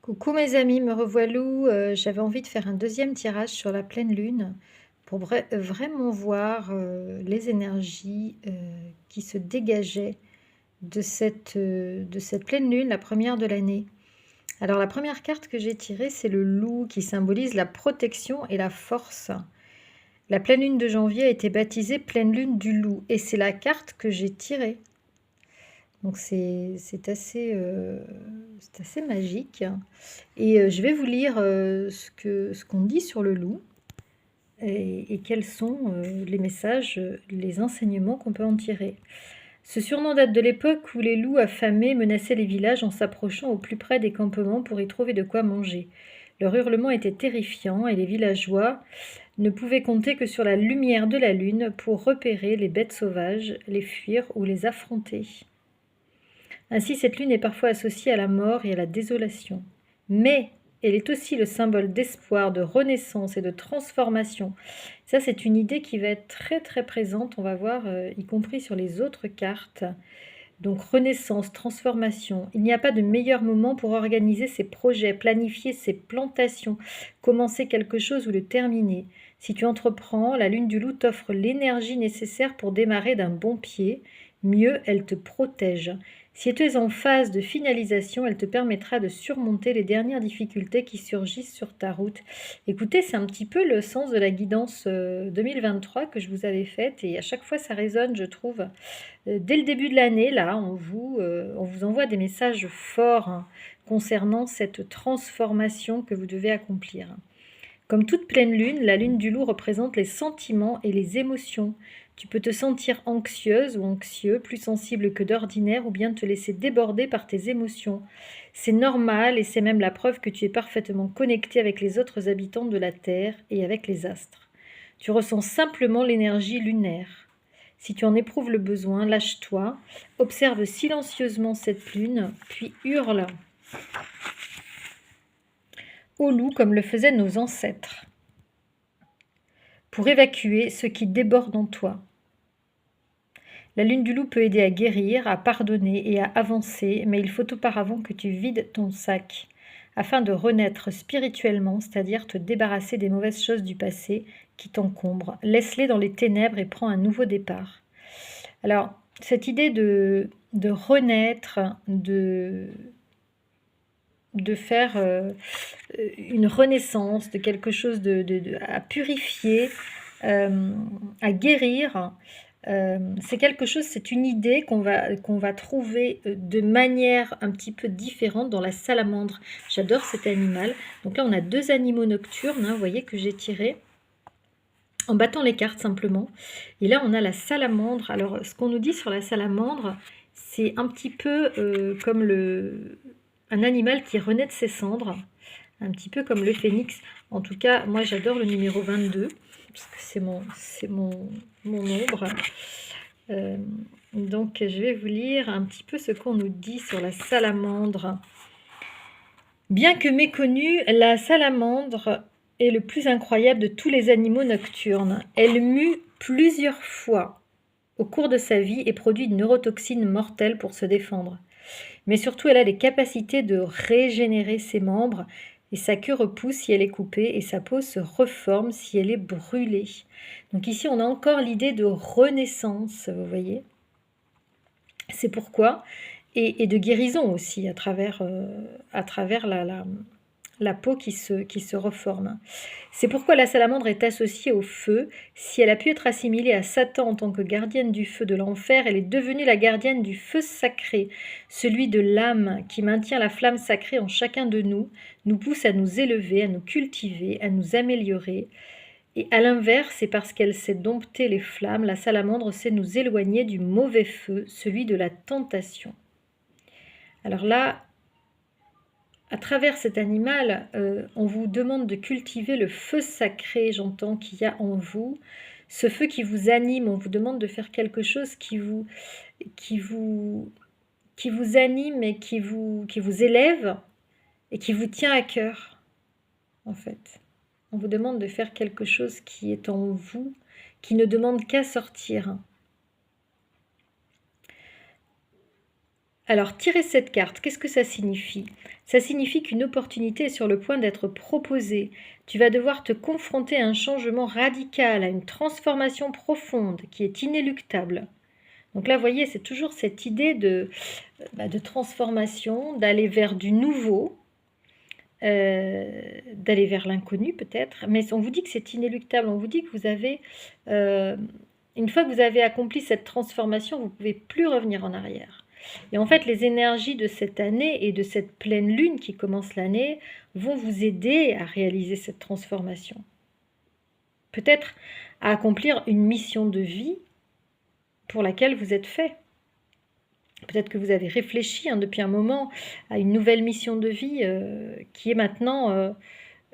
Coucou mes amis, me revoilou. J'avais envie de faire un deuxième tirage sur la pleine lune pour vraiment voir les énergies qui se dégageaient de cette pleine lune, la première de l'année. Alors la première carte que j'ai tirée, c'est le loup qui symbolise la protection et la force. La pleine lune de janvier a été baptisée pleine lune du loup et c'est la carte que j'ai tirée. Donc c'est assez magique. Et je vais vous lire ce qu'on dit sur le loup et quels sont les messages, les enseignements qu'on peut en tirer. Ce surnom date de l'époque où les loups affamés menaçaient les villages en s'approchant au plus près des campements pour y trouver de quoi manger. Leur hurlement était terrifiant et les villageois ne pouvaient compter que sur la lumière de la lune pour repérer les bêtes sauvages, les fuir ou les affronter. Ainsi, cette lune est parfois associée à la mort et à la désolation. Mais elle est aussi le symbole d'espoir, de renaissance et de transformation. Ça, c'est une idée qui va être très très présente, on va voir, y compris sur les autres cartes. Donc renaissance, transformation. Il n'y a pas de meilleur moment pour organiser ses projets, planifier ses plantations, commencer quelque chose ou le terminer. Si tu entreprends, la lune du loup t'offre l'énergie nécessaire pour démarrer d'un bon pied. Mieux, elle te protège. Si tu es en phase de finalisation, elle te permettra de surmonter les dernières difficultés qui surgissent sur ta route. Écoutez, c'est un petit peu le sens de la guidance 2023 que je vous avais faite et à chaque fois ça résonne, je trouve. Dès le début de l'année, là, on vous envoie des messages forts concernant cette transformation que vous devez accomplir. Comme toute pleine lune, la lune du loup représente les sentiments et les émotions. Tu peux te sentir anxieuse ou anxieux, plus sensible que d'ordinaire, ou bien te laisser déborder par tes émotions. C'est normal et c'est même la preuve que tu es parfaitement connecté avec les autres habitants de la Terre et avec les astres. Tu ressens simplement l'énergie lunaire. Si tu en éprouves le besoin, lâche-toi, observe silencieusement cette lune, puis hurle au loup comme le faisaient nos ancêtres, pour évacuer ce qui déborde en toi. La lune du loup peut aider à guérir, à pardonner et à avancer, mais il faut auparavant que tu vides ton sac, afin de renaître spirituellement, c'est-à-dire te débarrasser des mauvaises choses du passé qui t'encombrent. Laisse-les dans les ténèbres et prends un nouveau départ. Alors, cette idée de renaître, de faire une renaissance, de quelque chose à purifier, à guérir, c'est quelque chose, c'est une idée qu'on va trouver de manière un petit peu différente dans la salamandre. J'adore cet animal. Donc là, on a deux animaux nocturnes, vous voyez, que j'ai tirés en battant les cartes simplement. Et là, on a la salamandre. Alors, ce qu'on nous dit sur la salamandre, c'est un petit peu comme un animal qui renaît de ses cendres, un petit peu comme le phénix. En tout cas, moi, j'adore le numéro 22, parce que c'est mon ombre. Donc, je vais vous lire un petit peu ce qu'on nous dit sur la salamandre. Bien que méconnue, la salamandre est le plus incroyable de tous les animaux nocturnes. Elle mue plusieurs fois au cours de sa vie et produit une neurotoxine mortelle pour se défendre. Mais surtout, elle a les capacités de régénérer ses membres et sa queue repousse si elle est coupée et sa peau se reforme si elle est brûlée. Donc ici, on a encore l'idée de renaissance, vous voyez. C'est pourquoi, et de guérison aussi à travers la peau qui se reforme. C'est pourquoi la salamandre est associée au feu. Si elle a pu être assimilée à Satan en tant que gardienne du feu de l'enfer, elle est devenue la gardienne du feu sacré, celui de l'âme qui maintient la flamme sacrée en chacun de nous pousse à nous élever, à nous cultiver, à nous améliorer. Et à l'inverse, c'est parce qu'elle sait dompter les flammes, la salamandre sait nous éloigner du mauvais feu, celui de la tentation. Alors là, à travers cet animal, on vous demande de cultiver le feu sacré, j'entends, qu'il y a en vous. Ce feu qui vous anime, on vous demande de faire quelque chose qui vous anime et qui vous élève et qui vous tient à cœur, en fait. On vous demande de faire quelque chose qui est en vous, qui ne demande qu'à sortir. Alors, tirer cette carte, qu'est-ce que ça signifie? Ça signifie qu'une opportunité est sur le point d'être proposée. Tu vas devoir te confronter à un changement radical, à une transformation profonde qui est inéluctable. Donc là, vous voyez, c'est toujours cette idée de transformation, d'aller vers du nouveau, d'aller vers l'inconnu peut-être, mais on vous dit que c'est inéluctable, on vous dit que vous avez, une fois que vous avez accompli cette transformation, vous ne pouvez plus revenir en arrière. Et en fait, les énergies de cette année et de cette pleine lune qui commence l'année vont vous aider à réaliser cette transformation. Peut-être à accomplir une mission de vie pour laquelle vous êtes fait. Peut-être que vous avez réfléchi depuis un moment à une nouvelle mission de vie qui est maintenant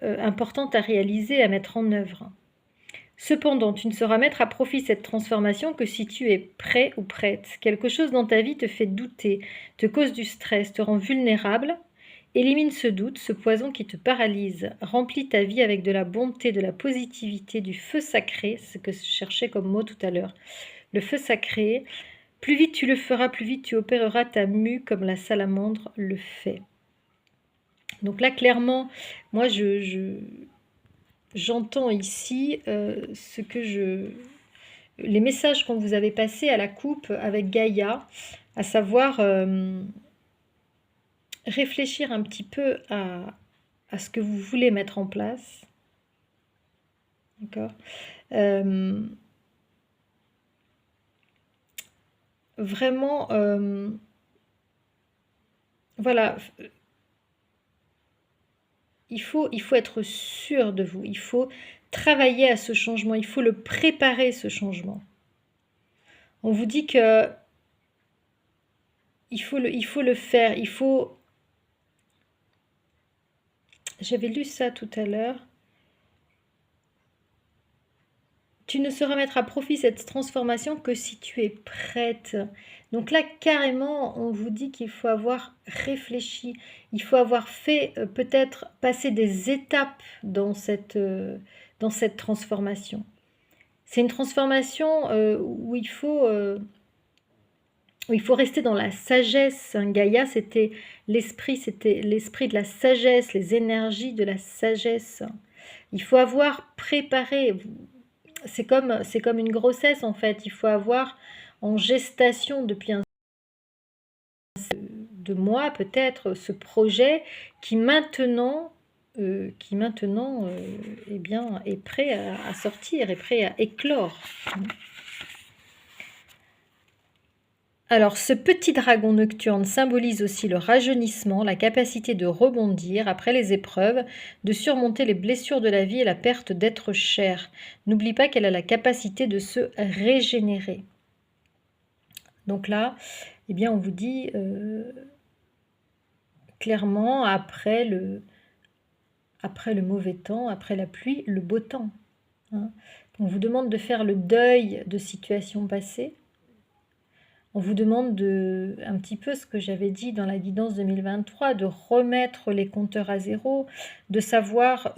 importante à réaliser, à mettre en œuvre. Cependant, tu ne sauras mettre à profit cette transformation que si tu es prêt ou prête. Quelque chose dans ta vie te fait douter, te cause du stress, te rend vulnérable. Élimine ce doute, ce poison qui te paralyse. Remplis ta vie avec de la bonté, de la positivité, du feu sacré, ce que je cherchais comme mot tout à l'heure. Le feu sacré. Plus vite tu le feras, plus vite tu opéreras ta mue comme la salamandre le fait. Donc là, clairement, moi, j'entends ici les messages qu'on vous avait passés à la coupe avec Gaïa, à savoir réfléchir un petit peu à ce que vous voulez mettre en place. D'accord. Vraiment, voilà, il faut être sûr de vous, il faut travailler à ce changement, il faut le préparer, ce changement. On vous dit que il faut le faire, il faut... J'avais lu ça tout à l'heure. Tu ne sauras mettre à profit cette transformation que si tu es prête. Donc là, carrément, on vous dit qu'il faut avoir réfléchi, il faut avoir fait peut-être passer des étapes dans cette transformation. C'est une transformation où il faut rester dans la sagesse. Gaïa, c'était l'esprit de la sagesse, les énergies de la sagesse. Il faut avoir préparé... C'est comme une grossesse en fait, il faut avoir en gestation depuis de mois peut-être ce projet qui maintenant eh bien, est prêt à sortir, est prêt à éclore. Alors, ce petit dragon nocturne symbolise aussi le rajeunissement, la capacité de rebondir après les épreuves, de surmonter les blessures de la vie et la perte d'êtres chers. N'oublie pas qu'elle a la capacité de se régénérer. Donc là, eh bien, on vous dit clairement, après le mauvais temps, après la pluie, le beau temps. Hein. On vous demande de faire le deuil de situations passées. On vous demande un petit peu ce que j'avais dit dans la guidance 2023, de remettre les compteurs à zéro, de savoir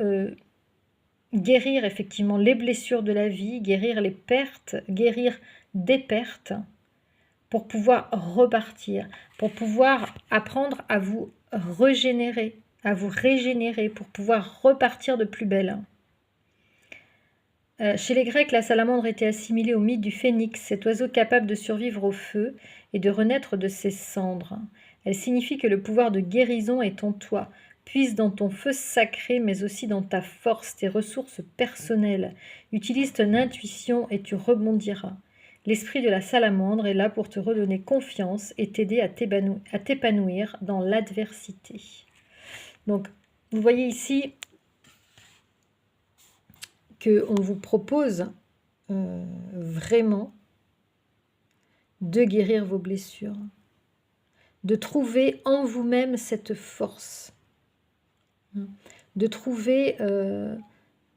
guérir effectivement les blessures de la vie, guérir les pertes, guérir des pertes, pour pouvoir repartir, pour pouvoir apprendre à vous régénérer, pour pouvoir repartir de plus belle. Chez les Grecs, la salamandre était assimilée au mythe du phénix, cet oiseau capable de survivre au feu et de renaître de ses cendres. Elle signifie que le pouvoir de guérison est en toi. Puise dans ton feu sacré, mais aussi dans ta force, tes ressources personnelles. Utilise ton intuition et tu rebondiras. L'esprit de la salamandre est là pour te redonner confiance et t'aider à t'épanouir dans l'adversité. Donc, vous voyez ici qu'on vous propose vraiment de guérir vos blessures, de trouver en vous-même cette force, de trouver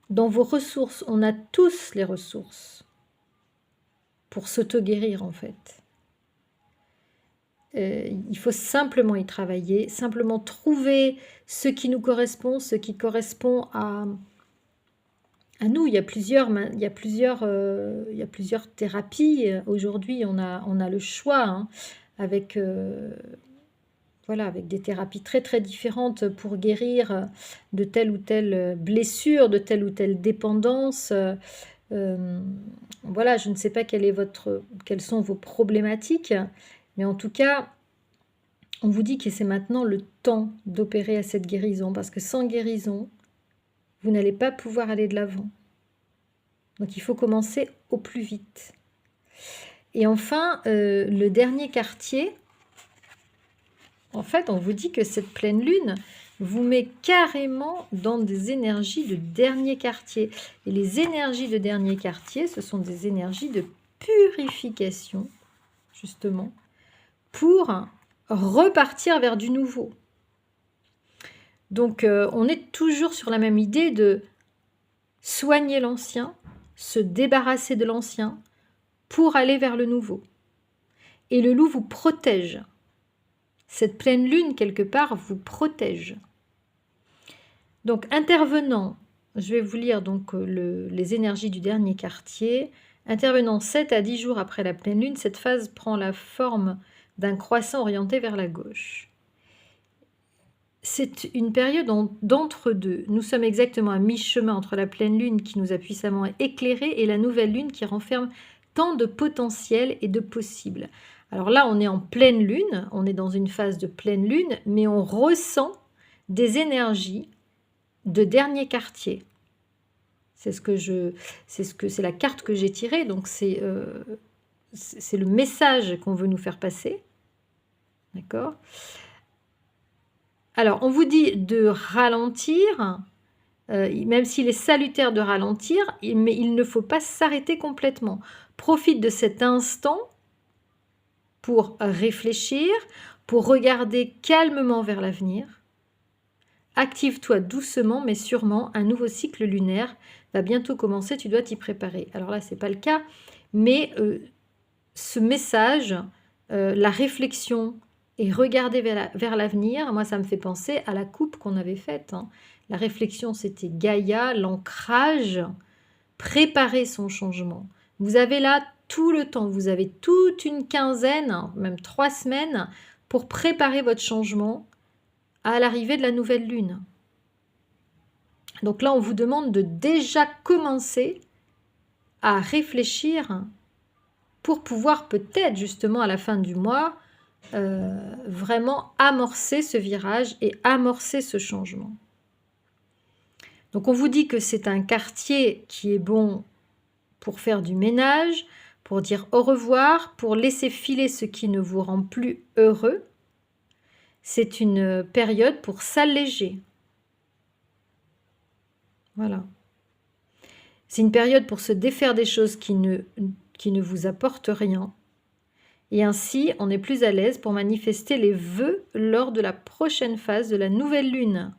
dans vos ressources, on a tous les ressources pour s'auto-guérir en fait. Il faut simplement y travailler, simplement trouver ce qui nous correspond, ce qui correspond à nous. Il y a plusieurs thérapies. Aujourd'hui, on a le choix. Hein. avec, voilà, avec des thérapies très très différentes pour guérir de telle ou telle blessure, de telle ou telle dépendance. Voilà, je ne sais pas quelles sont vos problématiques, mais en tout cas, on vous dit que c'est maintenant le temps d'opérer à cette guérison, parce que sans guérison, vous n'allez pas pouvoir aller de l'avant. Donc il faut commencer au plus vite. Et enfin, le dernier quartier, en fait, on vous dit que cette pleine lune vous met carrément dans des énergies de dernier quartier. Et les énergies de dernier quartier, ce sont des énergies de purification, justement, pour repartir vers du nouveau. Donc, on est toujours sur la même idée de soigner l'ancien, se débarrasser de l'ancien, pour aller vers le nouveau. Et le loup vous protège. Cette pleine lune, quelque part, vous protège. Donc, intervenant, je vais vous lire donc les énergies du dernier quartier. Intervenant 7 à 10 jours après la pleine lune, cette phase prend la forme d'un croissant orienté vers la gauche. C'est une période d'entre-deux. Nous sommes exactement à mi-chemin entre la pleine lune qui nous a puissamment éclairés et la nouvelle lune qui renferme tant de potentiel et de possible. Alors là, on est en pleine lune, on est dans une phase de pleine lune, mais on ressent des énergies de dernier quartier. C'est la carte que j'ai tirée, donc c'est le message qu'on veut nous faire passer. D'accord ? Alors, on vous dit de ralentir, même s'il est salutaire de ralentir, mais il ne faut pas s'arrêter complètement. Profite de cet instant pour réfléchir, pour regarder calmement vers l'avenir. Active-toi doucement mais sûrement, un nouveau cycle lunaire va bientôt commencer, tu dois t'y préparer. Alors là, ce n'est pas le cas, mais ce message, la réflexion et regarder vers l'avenir, moi ça me fait penser à la coupe qu'on avait faite. Hein. La réflexion, c'était Gaïa, l'ancrage, préparer son changement. Vous avez là tout le temps, vous avez toute une quinzaine, même 3 semaines, pour préparer votre changement à l'arrivée de la nouvelle lune. Donc là, on vous demande de déjà commencer à réfléchir pour pouvoir peut-être justement à la fin du mois vraiment amorcer ce virage et amorcer ce changement. Donc on vous dit que c'est un quartier qui est bon pour faire du ménage, pour dire au revoir, pour laisser filer ce qui ne vous rend plus heureux. C'est une période pour s'alléger. Voilà. C'est une période pour se défaire des choses qui ne vous apportent rien. Et ainsi, on est plus à l'aise pour manifester les vœux lors de la prochaine phase de la nouvelle lune.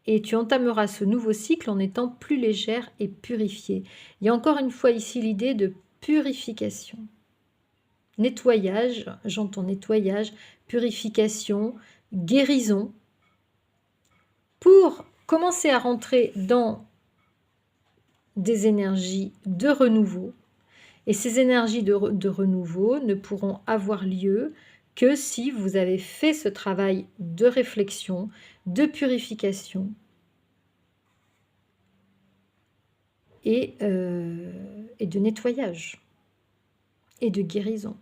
Et tu entameras ce nouveau cycle en étant plus légère et purifiée. Il y a encore une fois ici l'idée de purification. Nettoyage, j'entends nettoyage, purification, guérison, pour commencer à rentrer dans des énergies de renouveau. Et ces énergies de renouveau ne pourront avoir lieu que si vous avez fait ce travail de réflexion, de purification et de nettoyage et de guérison.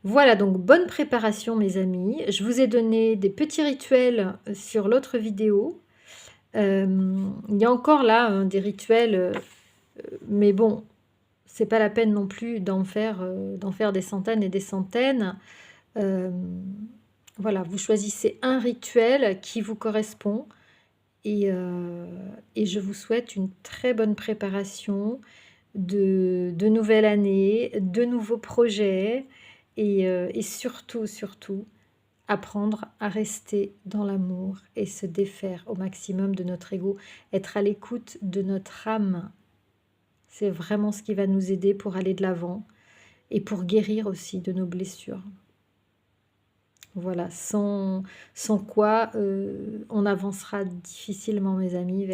Voilà, donc bonne préparation mes amis. Je vous ai donné des petits rituels sur l'autre vidéo. Il y a encore là des rituels, mais bon, c'est pas la peine non plus d'en faire des centaines et des centaines. Voilà, vous choisissez un rituel qui vous correspond et je vous souhaite une très bonne préparation de nouvelle année, de nouveaux projets et surtout, apprendre à rester dans l'amour et se défaire au maximum de notre ego, être à l'écoute de notre âme. C'est vraiment ce qui va nous aider pour aller de l'avant et pour guérir aussi de nos blessures. Voilà, sans quoi on avancera difficilement, mes amis,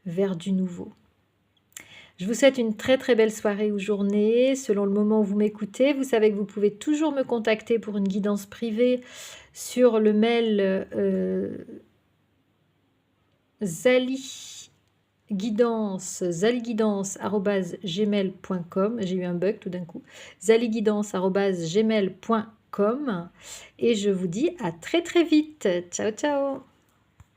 vers du nouveau. Je vous souhaite une très très belle soirée ou journée, selon le moment où vous m'écoutez. Vous savez que vous pouvez toujours me contacter pour une guidance privée sur le mail zaliguidance@gmail.com. J'ai eu un bug tout d'un coup. zaliguidance@gmail.com. Et je vous dis à très très vite. Ciao ciao.